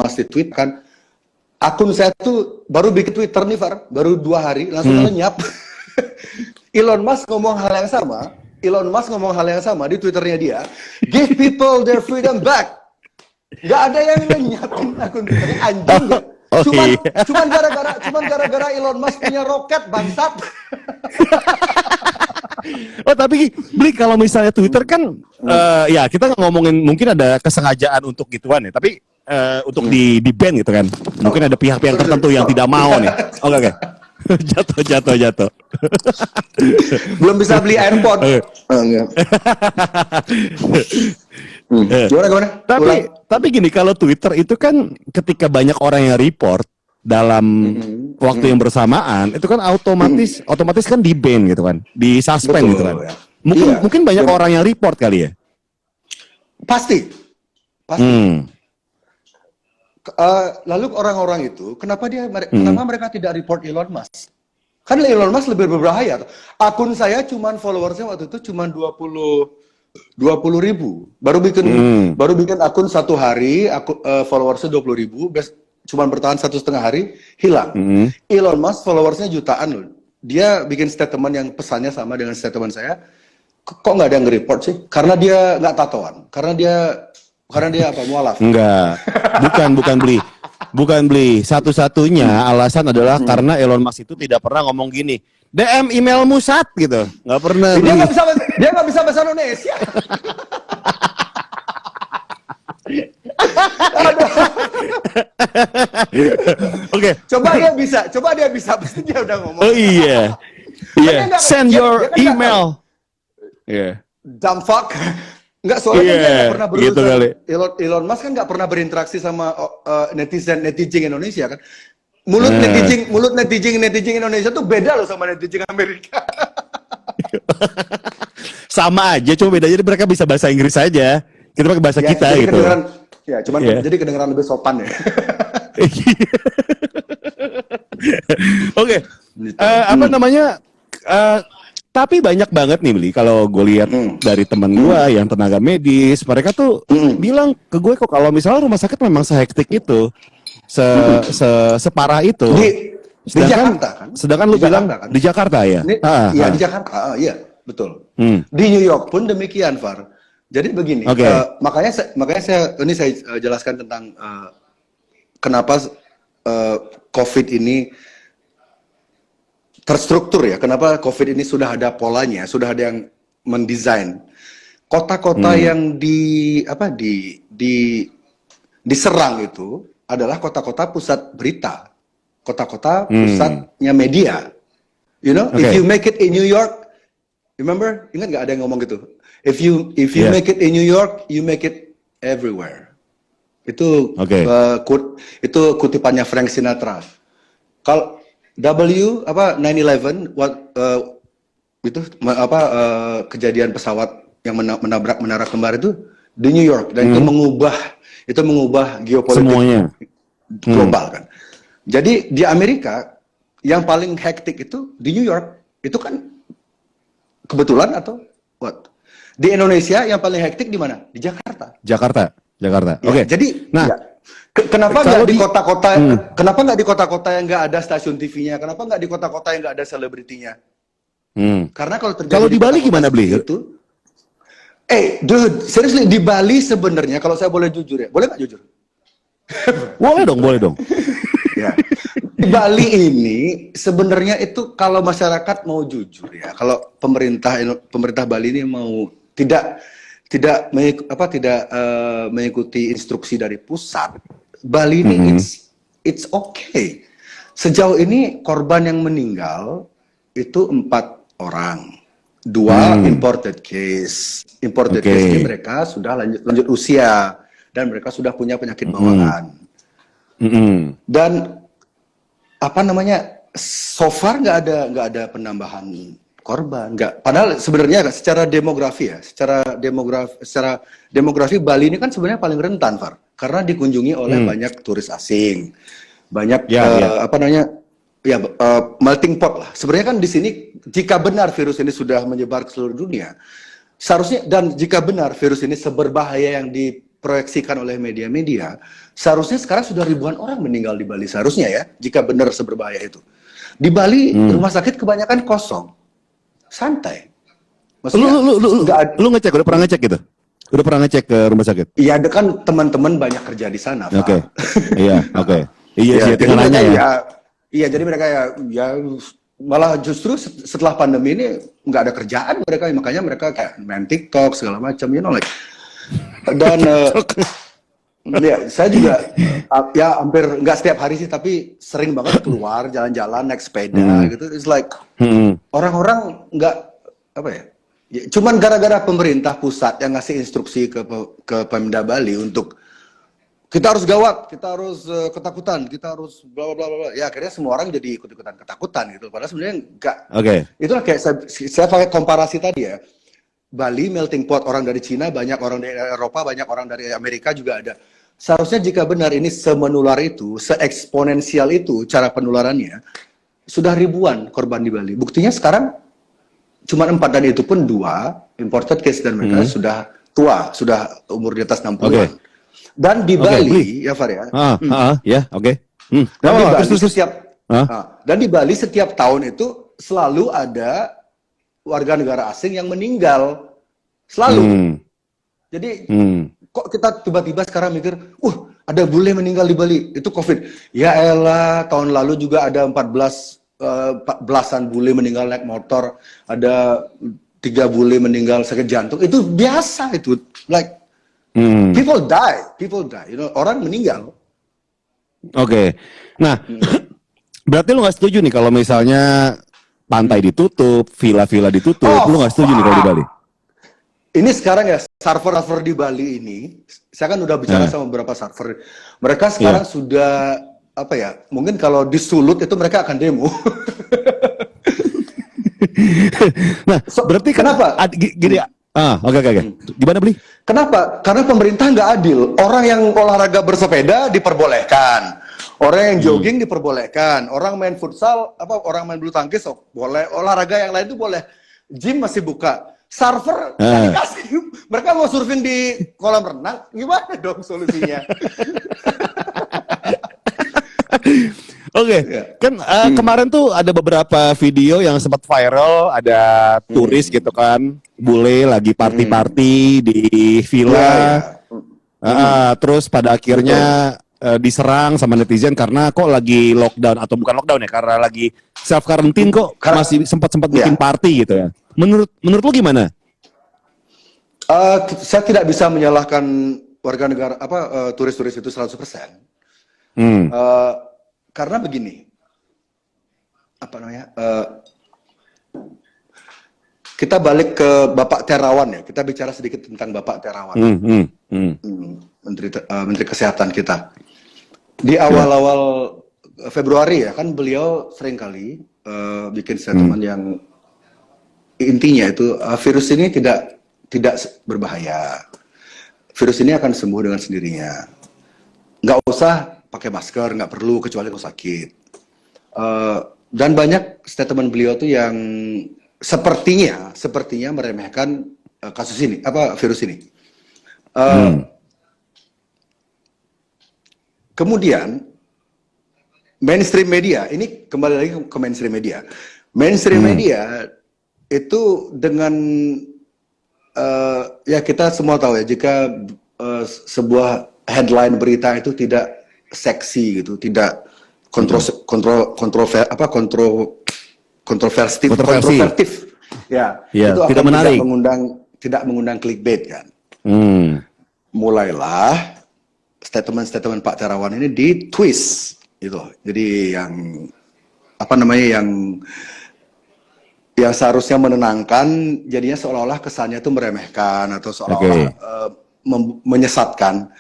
Musk di tweet kan, akun saya tuh baru bikin Twitter nih, Far, baru 2 hari langsung lenyap. Elon Musk ngomong hal yang sama di Twitternya dia, give people their freedom back. Gak ada yang lenyapin akun Twitternya, anjing gak? Cuman gara-gara Elon Musk punya roket, bangsat. Oh tapi Bli, kalau misalnya Twitter kan ya kita ngomongin mungkin ada kesengajaan untuk gituan ya, tapi untuk di ban gitu kan, mungkin ada pihak-pihak tertentu yang tidak mau nih. Oke. Jatuh. Belum bisa beli AirPod. Gimana? Tapi gini, kalau Twitter itu kan ketika banyak orang yang report dalam waktu yang bersamaan, itu kan otomatis kan di ban gitu kan, di suspend gitu kan. Mungkin banyak orang yang report kali ya. Pasti. Lalu orang-orang itu kenapa mereka tidak report Elon Musk? Kan Elon Musk lebih berbahaya. Akun saya followersnya waktu itu cuma 20 ribu. Baru bikin akun 1 hari, followersnya 20 ribu. Cuma bertahan 1,5 hari, hilang. Elon Musk followersnya jutaan loh. Dia bikin statement yang pesannya sama dengan statement saya. Kok nggak ada yang nge-report sih? Karena dia nggak tatoan. Karena dia apa, mualaf? Enggak. Bukan beli. Satu-satunya alasan adalah karena Elon Musk itu tidak pernah ngomong gini, DM emailmu sat gitu. Nggak pernah. Dia nggak bisa bahasa Indonesia. Oke. Coba dia bisa. Pasti dia udah ngomong. Oh iya. Send your email. Iya. Dumb fuck. Enggak, soalnya dia nggak pernah berurusan. Gitu kali. Elon Musk kan nggak pernah berinteraksi sama netizen Indonesia kan. Mulut netizen Indonesia tuh beda loh sama netizen Amerika. Sama aja, cuma bedanya mereka bisa bahasa Inggris aja. Kita pakai bahasa kita gitu. Jadi kedengeran lebih sopan ya. Oke. Apa namanya? Tapi banyak banget nih Bli, kalau gue lihat dari teman gue yang tenaga medis, mereka tuh bilang ke gue kok kalau misalnya rumah sakit memang sehektik itu, separah itu. Di Jakarta kan? Sedangkan lu bilang kan? Di Jakarta ya? Iya di Jakarta, iya betul. Di New York pun demikian, Far. Jadi begini, makanya saya jelaskan tentang kenapa COVID ini terstruktur ya. Kenapa COVID ini sudah ada polanya, sudah ada yang mendesain. Kota-kota yang diserang itu adalah kota-kota pusat berita, kota-kota pusatnya media. You know, if you make it in New York, remember, ingat nggak ada yang ngomong gitu? If you make it in New York, you make it everywhere. Itu itu kutipannya Frank Sinatra. Kalau 9/11 itu kejadian pesawat yang menabrak menara kembar itu di New York dan itu mengubah geopolitik global kan. Jadi di Amerika yang paling hektik itu di New York. Itu kan kebetulan atau what? Di Indonesia yang paling hektik di mana? Di Jakarta. Jakarta. Ya, jadi kenapa nggak di kota-kota? Kenapa nggak di kota-kota yang nggak ada stasiun TV-nya? Kenapa nggak di kota-kota yang nggak ada selebritinya? Karena kalau di Bali gimana Bli? Itu, dude, seriously di Bali sebenarnya kalau saya boleh jujur ya, boleh nggak jujur? Boleh dong. Ya. Di Bali ini sebenarnya itu kalau masyarakat mau jujur ya, kalau pemerintah Bali ini mau tidak mengikuti instruksi dari pusat, Bali ini it's okay. Sejauh ini korban yang meninggal itu 4 orang, 2 imported case ini mereka sudah lanjut usia dan mereka sudah punya penyakit bawaan. Dan so far nggak ada penambahan korban, nggak. Padahal sebenarnya secara demografi Bali ini kan sebenarnya paling rentan, Far, karena dikunjungi oleh banyak turis asing, banyak melting pot lah. Sebenarnya kan di sini jika benar virus ini sudah menyebar ke seluruh dunia, seharusnya, dan jika benar virus ini seberbahaya yang diproyeksikan oleh media-media, seharusnya sekarang sudah ribuan orang meninggal di Bali seharusnya ya, jika benar seberbahaya itu. Di Bali rumah sakit kebanyakan kosong, santai. Maksudnya lu ngecek, udah pernah ngecek gitu? Udah pernah ngecek ke rumah sakit? Iya, ada kan teman-teman banyak kerja di sana. Oke. Iya, oke. Iya Ya, sih, jadi tinggal nanya mereka ya. iya, jadi mereka ya malah justru setelah pandemi ini nggak ada kerjaan mereka, makanya mereka kayak main TikTok segala macam, like. Dan ya, saya juga ya hampir nggak setiap hari sih, tapi sering banget keluar jalan-jalan naik sepeda gitu. It's like orang-orang nggak apa ya, cuman gara-gara pemerintah pusat yang ngasih instruksi ke Pemda Bali untuk kita harus gawat, kita harus ketakutan, kita harus bla bla bla bla. Ya akhirnya semua orang jadi ikut-ikutan ketakutan gitu. Padahal sebenarnya enggak. Oke. Itulah kayak saya pakai komparasi tadi ya. Bali melting pot, orang dari Cina, banyak orang dari Eropa, banyak orang dari Amerika juga ada. Seharusnya jika benar ini semenular itu, seeksponensial itu cara penularannya, sudah ribuan korban di Bali. Buktinya sekarang cuma 4 dan itu pun 2 imported case dan mereka sudah tua, sudah umur di atas 60-an. Oke. Dan di Bali, ya Far ya. Ya, oke. Dan di Bali Terus. dan di Bali setiap tahun itu selalu ada warga negara asing yang meninggal. Selalu. Jadi kok kita tiba-tiba sekarang mikir, ada bule meninggal di Bali, itu COVID. Ya elah, tahun lalu juga ada 14-an bule meninggal naik motor, ada 3 bule meninggal sakit jantung. Itu biasa itu. Like people die, orang meninggal. Oke. Nah, berarti lu nggak setuju nih kalau misalnya pantai ditutup, villa-villa ditutup, lu nggak setuju nih kalau di Bali? Ini sekarang ya, server di Bali ini, saya kan udah bicara sama beberapa server. Mereka sekarang sudah, apa ya, mungkin kalau disulut itu mereka akan demo. Nah, berarti kenapa? Gini, oke. Gimana, Bli? Kenapa? Karena pemerintah nggak adil. Orang yang olahraga bersepeda diperbolehkan, orang yang jogging diperbolehkan, orang main futsal, orang main bulu tangkis boleh, olahraga yang lain itu boleh. Gym masih buka, server nggak dikasih. Mereka mau surfing di kolam renang, gimana dong solusinya? Oke, kan kemarin tuh ada beberapa video yang sempat viral, ada turis gitu kan, bule lagi party-party di villa, terus pada akhirnya diserang sama netizen karena kok lagi lockdown, atau bukan lockdown ya, karena lagi self quarantine kok masih sempat bikin party gitu ya. Menurut lu gimana? Saya tidak bisa menyalahkan warga negara turis-turis itu 100%. Karena begini, kita balik ke Bapak Terawan ya, kita bicara sedikit tentang Bapak Terawan, Menteri Kesehatan kita. Di awal-awal Februari ya, kan beliau seringkali bikin statement yang intinya itu virus ini tidak berbahaya, virus ini akan sembuh dengan sendirinya, nggak usah pakai masker, nggak perlu kecuali kalau sakit. Dan banyak statement beliau tuh yang sepertinya meremehkan kasus ini, virus ini. Kemudian mainstream media, ini kembali lagi ke mainstream media. Mainstream media itu dengan ya kita semua tahu ya, jika sebuah headline berita itu tidak seksi gitu, tidak kontrovertif, ya, itu tidak akan menarik, tidak mengundang clickbait kan. Mulailah statement Pak Terawan ini ditwist gitu, jadi yang yang seharusnya menenangkan, jadinya seolah-olah kesannya itu meremehkan atau seolah-olah menyesatkan.